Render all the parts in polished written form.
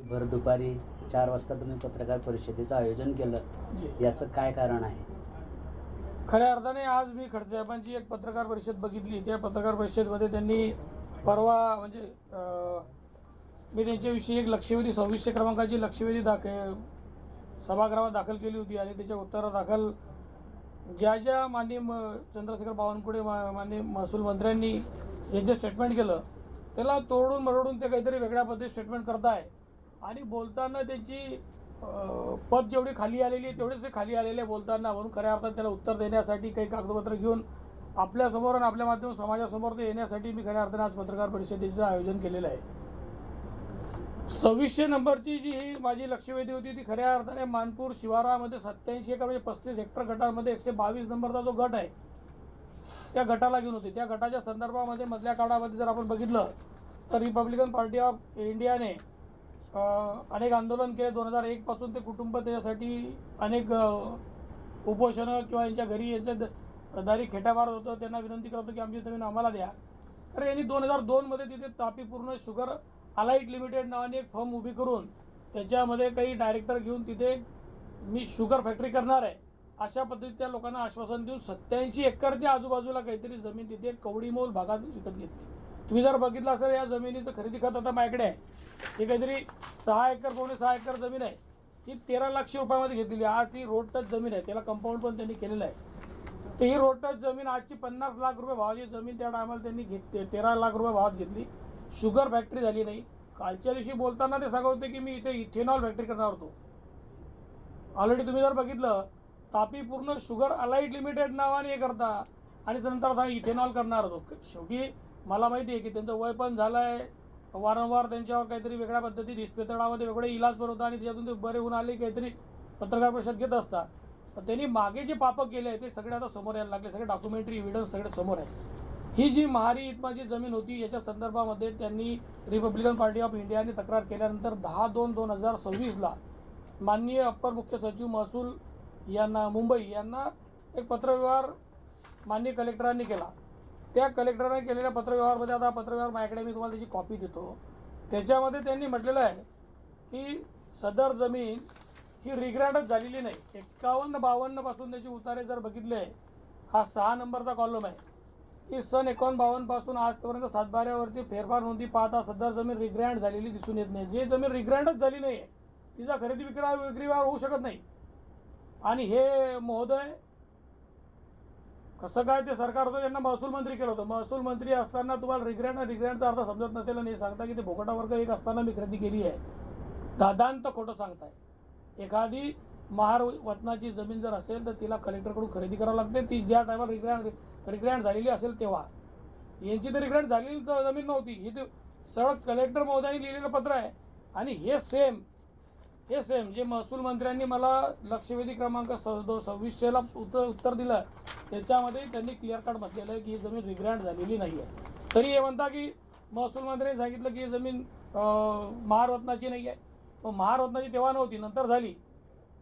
भर दुपारी 4 वाजता तुम्ही पत्रकार परिषदेचं आयोजन केलं, याचं काय कारण आहे? खऱ्या अर्थाने आज मी खडसे साहेबांची एक पत्रकार परिषद बघितली. त्या पत्रकार परिषदेमध्ये त्यांनी परवा म्हणजे मी त्यांच्याविषयी एक लक्षवेधी 2600 क्रमांकाची लक्षवेधी सभागृहात दाखल केली होती आणि त्याच्या उत्तरादाखल ज्या माननीय चंद्रशेखर बावनकुळे माननीय महसूल मंत्र्यांनी जे स्टेटमेंट केलं त्याला तोडून मरोडून ते काहीतरी वेगळ्या पद्धतीने स्टेटमेंट करताय आणि बोलताना त्यांची पद जेवढी खाली आलेली आहे तेवढेच ते खाली आलेले बोलताना, म्हणून खऱ्या अर्थात त्याला उत्तर देण्यासाठी काही कागदपत्र घेऊन आपल्यासमोर आणि आपल्या माध्यमातून समाजासमोर ते येण्यासाठी मी खऱ्या अर्थाने आज पत्रकार परिषदेचं आयोजन केलेलं आहे. 2600 नंबरची जी ही माझी लक्षवेधी होती ती खऱ्या अर्थाने मानपूर शिवारामध्ये 87 एकर म्हणजे 35 हेक्टर गटामध्ये 122 नंबरचा जो गट आहे त्या गटाला घेऊन होती. त्या गटाच्या संदर्भामध्ये मधल्या काळामध्ये जर आपण बघितलं तर रिपब्लिकन पार्टी ऑफ इंडियाने अनेक आंदोलन केले. 2001 पासून ते कुटुंब त्याच्यासाठी अनेक उपोषणं किंवा यांच्या घरी यांच्या दारी खेटा मारत होतं. त्यांना विनंती करतो की आमची जमीन आम्हाला द्या. तर यांनी 2002 मध्ये तिथे तापी पूर्ण शुगर अलाइट लिमिटेड नावाने एक फर्म उभी करून त्याच्यामध्ये काही डायरेक्टर घेऊन तिथे मी शुगर फॅक्टरी करणार आहे अशा पद्धतीत त्या लोकांना आश्वासन देऊन 87 एकरच्या आजूबाजूला काहीतरी जमीन तिथे कवडीमोल भागात विकत घेतली. तुम्ही जर बघितलं असेल या जमिनीचं खरेदी खत आता माझ्याकडे आहे. ही काहीतरी 6 एकर 6 एकर जमीन आहे. ही 13 लाख रुपयामध्ये घेतलेली. आज ती रोड टच जमीन आहे. त्याला कंपाऊंड पण त्यांनी केलेलं आहे. तर ही रोड टच जमीन आजची 50 लाख रुपये भावाची जमीन त्या टायमाला त्यांनी 13 लाख रुपये भावात घेतली. शुगर फॅक्टरी झाली नाही. कालच्या दिवशी बोलताना ते सांगत होते की मी इथे इथेनॉल फॅक्टरी करणार होतो. ऑलरेडी तुम्ही जर बघितलं तापी पूर्ण शुगर अलाइट लिमिटेड नावाने हे करता आणि नंतर इथेनॉल करणार होतो. शेवटी मला माहिती आहे की त्यांचं वय पण झालं आहे. वारंवार त्यांच्यावर काहीतरी वेगळ्या पद्धतीत इस्पितळामध्ये वेगळे इलाज पण होता आणि त्याच्यातून ते बरे होऊन आले काहीतरी पत्रकार परिषद घेत असतात. तर त्यांनी मागे जे पापं केले ते सगळे आता समोर यायला लागले. सगळे डॉक्युमेंटरी एव्हिडन्स सगळे समोर आहे. ही जी महारी इतमाची जमीन होती याच्या संदर्भामध्ये त्यांनी रिपब्लिकन पार्टी ऑफ इंडियाने तक्रार केल्यानंतर 10/2/2026 माननीय अप्पर मुख्य सचिव महसूल यांना मुंबई यांना एक पत्रव्यवहार माननीय कलेक्टरांनी केला. त्या कलेक्टरांनी केलेल्या पत्रव्यवहारमध्ये आता पत्रव्यवहार माझ्याकडे मी तुम्हाला त्याची कॉपी देतो. त्याच्यामध्ये त्यांनी म्हटलेलं आहे की सदर जमीन ही रिग्रँडच झालेली नाही. 51-52 पासून त्याची उतारे जर बघितले हा 6 नंबरचा कॉलम आहे की सन 51-52 पासून आजपर्यंत 7/12वरती फेरफार नोंदी पाहता सदर जमीन रिग्रँड झालेली दिसून येत नाही. जे जमीन रिग्रँडच झाली नाही तिचा खरेदी विक्रीवर होऊ शकत नाही. आणि हे महोदय कसं काय ते सरकार होतं त्यांना महसूल मंत्री केलं होतं. महसूल मंत्री असताना तुम्हाला रिग्रँडचा अर्थ समजत नसेल आणि सांगता की ते भोगटा वर्ग एक असताना मी खरेदी केली आहे. दादांत खोटं सांगताय. एखादी महार वतनाची जमीन जर असेल तर तिला कलेक्टरकडून खरेदी करावं लागते. ती ज्या टायमाला रिग्रँड झालेली असेल तेव्हा. यांची तर रिग्रँड झालेली जमीन नव्हती. ही तर सरळ कलेक्टर महोदयांनी लिहिलेलं पत्र आहे. आणि हे सेम जे महसूल मंत्र्यांनी मला लक्षवेधी क्रमांक 2600ला उत्तर दिलं त्याच्यामध्ये त्यांनी क्लिअर कट म्हटलेलं आहे की ही जमीन रिग्रँड झालेली नाही आहे. तरी हे म्हणता की महसूल मंत्र्यांनी सांगितलं की ही जमीन महारत्नाची नाही आहे. मग महारत्नाची तेव्हा नव्हती नंतर झाली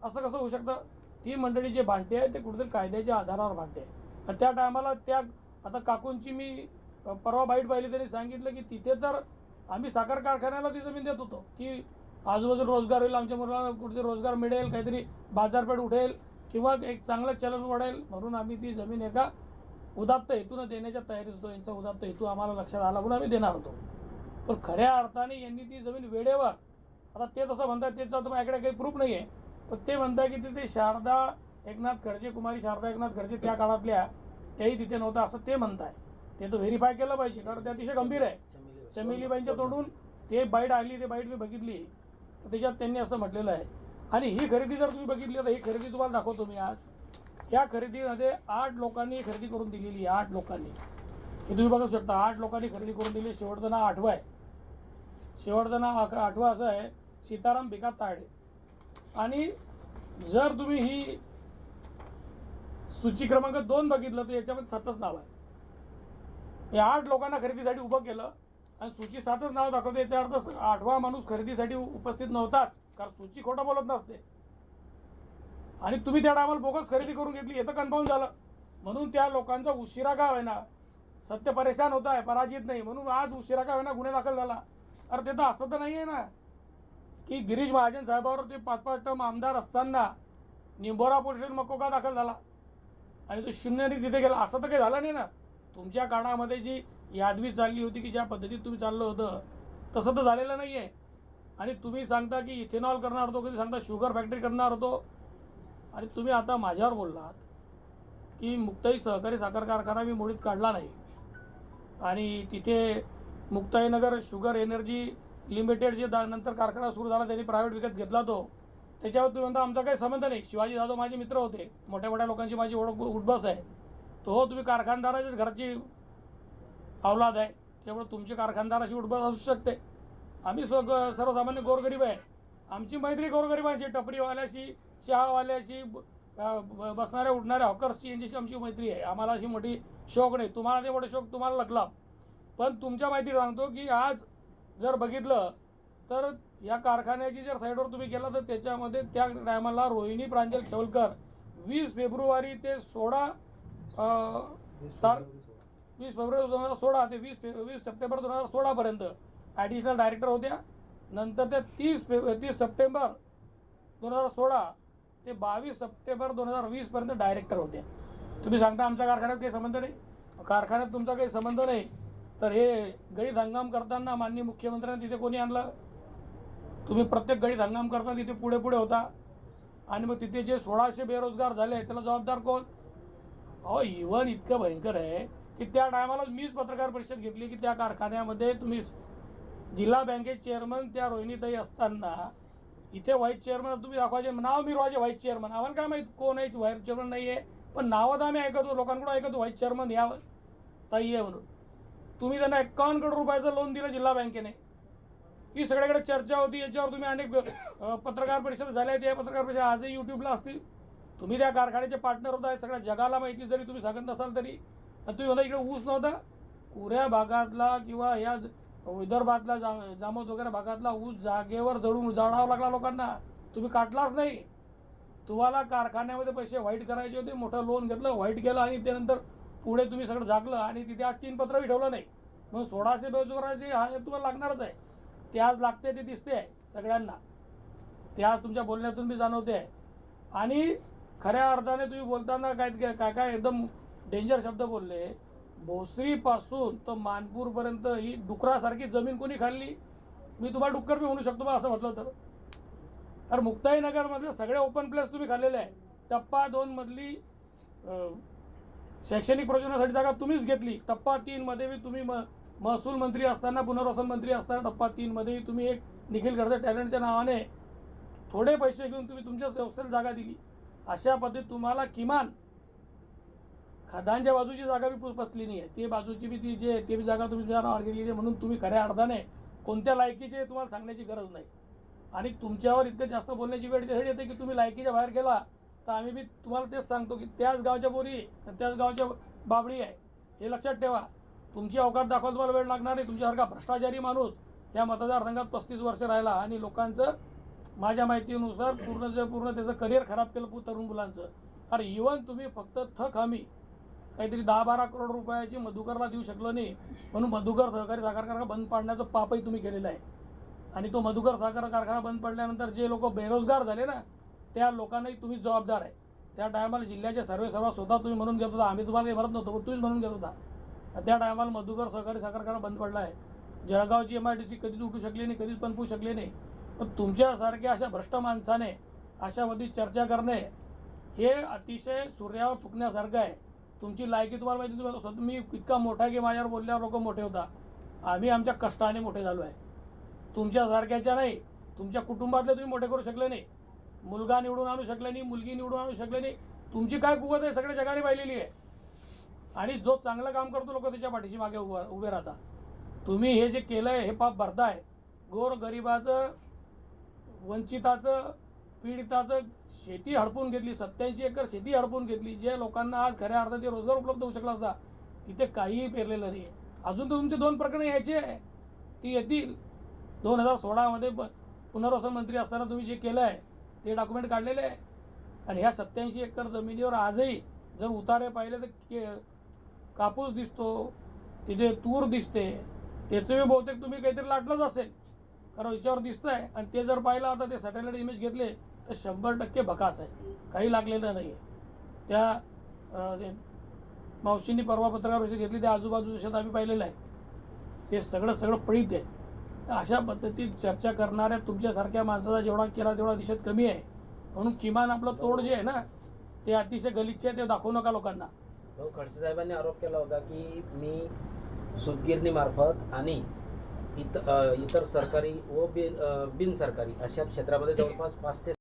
असं कसं होऊ शकतं? ती मंडळी जे भांडते आहे ते कुठेतरी कायद्याच्या आधारावर भांडते आहे. आणि त्या टायमाला आता काकूंची मी परवा बाईट पाहिली त्यांनी सांगितलं की तिथे तर आम्ही साखर कारखान्याला ती जमीन देत होतो की आजूबाजूला रोजगार होईल, आमच्या मुलांना कुठेतरी रोजगार मिळेल, काहीतरी बाजारपेठ उठेल किंवा एक चांगलं चलन वाढेल म्हणून आम्ही ती जमीन एका उदात्त हेतून देण्याच्या तयारीत होतो. यांचा उदात्त हेतू आम्हाला लक्षात आला म्हणून आम्ही देणार होतो. पण खऱ्या अर्थाने यांनी ती जमीन वेळेवर आता ते तसं म्हणतात त्याचा तर माझ्याकडे काही प्रूफ नाही आहे. पण ते म्हणतात की तिथे कुमारी शारदा एकनाथ खडसे त्या काळातल्या त्याही तिथे नव्हतं असं ते म्हणताय. ते तर व्हेरीफाय केलं पाहिजे कारण ते अतिशय गंभीर आहे. चमेलीबाईंच्या तोंडून ते बाईट आली, ते बाईट मी बघितली तर त्याच्यात त्यांनी असं म्हटलेलं आहे. आणि ही खरेदी जर तुम्ही बघितली तर ही खरेदी तुम्हाला दाखवतो मी आज. या खरेदीमध्ये 8 लोकांनी खरेदी करून दिलेली आहे. 8 लोकांनी हे तुम्ही बघू शकता. 8 लोकांनी खरेदी करून दिली. शेवटचं नाव 8वं आहे. शेवटचं नाव 8वं असं आहे सीताराम भिका ताडे. आणि जर तुम्ही ही सूची क्रमांक 2 बघितलं तर याच्यामध्ये 7च नाव आहे. हे 8 लोकांना खरेदीसाठी उभं केलं आणि सूची 7च नाव दाखवते. याचा अर्थ 8वा माणूस खरेदीसाठी उपस्थित नव्हताच कारण सूची खोटं बोलत नसते. आणि तुम्ही त्या टायमाला बोगस खरेदी करून घेतली हे तर कन्फर्म झालं. म्हणून त्या लोकांचा उशिरा का होईना सत्य परेशान होत आहे, पराजित नाही म्हणून आज उशिरा का होईना गुन्हे दाखल झाला. अरे ते तर असं तर नाही आहे ना. की गिरीश महाजन साहेबावर ते 5-5 टर्म आमदार असताना निंबोरा पोलीस स्टेशन मकोका दाखल झाला आणि तो शून्याने तिथे गेला, असं तर काही झालं नाही ना. तुमच्या काळामध्ये जी यादवी चालली होती की ज्या पद्धतीत तुम्ही चाललं होतं तसं तर झालेलं नाही आहे. आणि तुम्ही सांगता की इथेनॉल करणार होतो, कधी सांगता शुगर फॅक्टरी करणार होतो. आणि तुम्ही आता माझ्यावर बोललात की मुक्ताई सहकारी साखर कारखाना मी मोडीत काढला नाही आणि तिथे मुक्ताईनगर शुगर एनर्जी लिमिटेड जे नंतर कारखाना सुरू झाला त्यांनी प्रायव्हेट विकत घेतला तो, त्याच्यावर तुम्ही म्हणता आमचा काही संबंध नाही. शिवाजी जाधव माझे मित्र होते, मोठ्या मोठ्या लोकांची माझी ओळख उठबस आहे. तो हो तुम्ही कारखानदाराच्याच घराची अवलाद आहे, त्यामुळे तुमची कारखानदाराची उठबस असू शकते. आम्ही सर्वसामान्य गोरगरीब आहे. आमची मैत्री गोरगरिबांची, टपरीवाल्याशी, चहावाल्याशी, बसणाऱ्या उठणाऱ्या हॉकर्सची यांच्याशी आमची मैत्री आहे. आम्हाला अशी मोठी शौक नाही. तुम्हाला ते मोठे शौक तुम्हाला लागला. पण तुमच्या माहिती सांगतो की आज जर बघितलं तर या कारखान्याची जर साईडवर तुम्ही गेला तर त्याच्यामध्ये त्या टायमाला रोहिणी प्रांजल खेवलकर 20 फेब्रुवारी ते 20 फेब्रुवारी 2016 ते 20 सप्टेंबर 2016पर्यंत ॲडिशनल डायरेक्टर होत्या. नंतर त्या 30 सप्टेंबर 2016 ते 22 सप्टेंबर 2020पर्यंत डायरेक्टर होत्या. तुम्ही सांगता आमच्या कारखान्यात काही संबंध नाही. कारखान्यात तुमचा काही संबंध नाही तर हे गळीत हंगाम करताना माननीय मुख्यमंत्र्यांनी तिथे कोणी आणलं? तुम्ही प्रत्येक गळीत हंगाम करता तिथे पुढे पुढे होता. आणि मग तिथे जे 1600 बेरोजगार झाले त्याला जबाबदार कोण? अहो इव्हन इतकं भयंकर आहे की त्या टायमाला मीच पत्रकार परिषद घेतली की त्या कारखान्यामध्ये तुम्ही जिल्हा बँकेचे चेअरमन त्या रोहिणीताई असताना इथे व्हाईस चेअरमन तुम्ही दाखवायचे, नाव मिरवायचे व्हाईस चेअरमन. आम्हाला काय माहीत कोण आहे व्हाईस चेअरमन नाही आहे, पण नावं तर आम्ही ऐकतो, लोकांकडून ऐकतो व्हाईस चेअरमन या ताई आहे म्हणून. तुम्ही त्यांना 51 करोड रुपयाचं लोन दिलं जिल्हा बँकेने. ही सगळीकडे चर्चा होती, याच्यावर तुम्ही अनेक पत्रकार परिषद झाल्या. त्या पत्रकार परिषद आजही यूट्यूबला असतील. तुम्ही त्या कारखान्याचे पार्टनर होता, सगळ्या जगाला माहिती. जरी तुम्ही सांगत नसाल तरी तुम्ही म्हणता इकडे ऊस नव्हता. पुऱ्या भागातला किंवा या विदर्भातला जामोद वगैरे भागातला ऊस जागेवर जाळावा लागला लोकांना. तुम्ही काटलाच नाही. तुम्हाला कारखान्यामध्ये पैसे व्हाईट करायचे होते, मोठं लोन घेतलं, व्हाईट केलं आणि त्यानंतर पुढे तुम्ही सगळं झाकलं आणि तिथे आज 3 पत्रही ठेवलं नाही. मग 1600 बेरोजगाराचे हा तुम्हाला लागणारच आहे. ते आज लागते, ते दिसते आहे सगळ्यांना. ते आज तुमच्या बोलण्यातून मी जाणवते आहे. आणि खऱ्या अर्थाने तुम्ही बोलताना काय एकदम डेंजर शब्द बोलले. भोसरीपासून तर मानपूरपर्यंत ही डुकरासारखी जमीन कोणी खाल्ली? मी तुम्हाला डुक्कर बी म्हणू शकतो मला असं म्हटलं तर. तर मुक्ताईनगरमधले सगळे ओपन प्लेस तुम्ही खाल्लेले आहे. टप्पा 2 मधली शैक्षणिक प्रयोजनासाठी जागा तुम्हीच घेतली. टप्पा 3 मध्ये बी तुम्ही महसूल मंत्री असताना, पुनर्वसन मंत्री असताना टप्पा 3 मध्ये तुम्ही एक निखिल खडसे टॅलेंटच्या नावाने थोडे पैसे घेऊन तुम्ही तुमच्या संस्थेला जागा दिली. अशा पद्धतीत तुम्हाला किमान खदानच्या बाजूची जागा बी बसली नाही आहे. ते बाजूची बी ते बी जागा तुम्ही नावावर गेलेली आहे. म्हणून तुम्ही खऱ्या अर्थाने कोणत्या लायकीचे तुम्हाला सांगण्याची गरज नाही. आणि तुमच्यावर इतकं जास्त बोलण्याची वेळ त्यासाठी येते की तुम्ही लायकीच्या बाहेर गेला तर आम्ही बी तुम्हाला तेच सांगतो की त्याच गावच्या बोरी त्याच गावच्या बाबडी आहे, हे लक्षात ठेवा. तुमची अवकात दाखवायला तुम्हाला वेळ लागणार नाही. तुमच्यासारखा भ्रष्टाचारी माणूस या मतदारसंघात 35 वर्ष राहिला आणि लोकांचं माझ्या माहितीनुसार पूर्ण त्याचं करिअर खराब केलं तरुण मुलांचं. अरे इव्हन तुम्ही फक्त थक हमी काहीतरी 10-12 करोड रुपयाची मधुकरला देऊ शकलो नाही म्हणून मधुकर सहकारी साखर कारखाना बंद पाडण्याचं पापही तुम्ही केलेलं आहे. आणि तो मधुकर साखर कारखाना बंद पडल्यानंतर जे लोक बेरोजगार झाले ना त्या लोकांनाही तुम्हीच जबाबदार आहे. त्या टायमाला जिल्ह्याचे सर्व स्वतः तुम्ही म्हणून घेत होता. आम्ही तुम्हाला काही म्हणत नव्हतो, पण तुम्हीच म्हणून घेत होता. त्या टायमाला मधुकर सहकारी साखर कारखाना बंद पडला आहे. जळगावची MIDC कधीच उठू शकली नाही, कधीच पनपू शकले नाही. पण तुमच्यासारख्या अशा भ्रष्ट माणसाने अशावधी चर्चा करणे हे अतिशय सूर्यावर थुकण्यासारखं आहे. तुमची लायकी तुम्हाला माहिती. तुम्ही मी इतका मोठा आहे की माझ्यावर बोलल्यावर लोक मोठे होता. आम्ही आमच्या कष्टाने मोठे झालो आहे. तुमच्यासारख्याच्या नाही. तुमच्या कुटुंबातले तुम्ही मोठे करू शकले नाही. मुलगा निवडून आणू शकले नाही, मुलगी निवडून आणू शकले नाही. तुमची काय कुवत आहे सगळ्या जगाने पाहिलेली आहे. आणि जो चांगलं काम करतो लोक त्याच्या पाठीशी मागे उभे राहता. तुम्ही हे जे केलं आहे हे पाप भरताय. गोरगरिबाचं, वंचिताचं, पीडिताचं शेती हडपून घेतली. 87 एकर शेती हडपून घेतली. जे लोकांना आज खऱ्या अर्थाने रोजगार उपलब्ध होऊ शकला असता तिथे काहीही पेरलेलं नाही. अजून तर तुमचे 2 प्रकरणं यायची आहे, ती येतील. 2016मध्ये पुनर्वसन मंत्री असताना तुम्ही जे केलं आहे ते डॉक्युमेंट काढलेले आहे. आणि ह्या 87 एकर जमिनीवर आजही जर उतारे पाहिले तर कापूस दिसतो, तिथे तूर दिसते. त्याचं बहुतेक तुम्ही काहीतरी लाटलंच असेल. कारण याच्यावर दिसतंय आणि ते जर पाहिलं आता ते सॅटेलाईट इमेज घेतले तर 100% भकास आहे, काही लागलेलं नाही आहे. त्या मावशींनी परवा पत्रकार परिषद घेतली, त्या आजूबाजूचं शेत आम्ही पाहिलेलं आहे, ते सगळं पडीत आहे. अशा पद्धतीत चर्चा करणाऱ्या तुमच्यासारख्या माणसाचा जेवढा केला तेवढा दिशत कमी आहे. म्हणून किमान आपलं तोड जे आहे ना ते अतिशय गलिच्छ आहे, ते दाखवू नका लोकांना. खडसे साहेबांनी आरोप केला होता की मी सूतगिरणी मार्फत आणि इतर सरकारी व बिनसरकारी अशा क्षेत्रामध्ये जवळपास 5 ते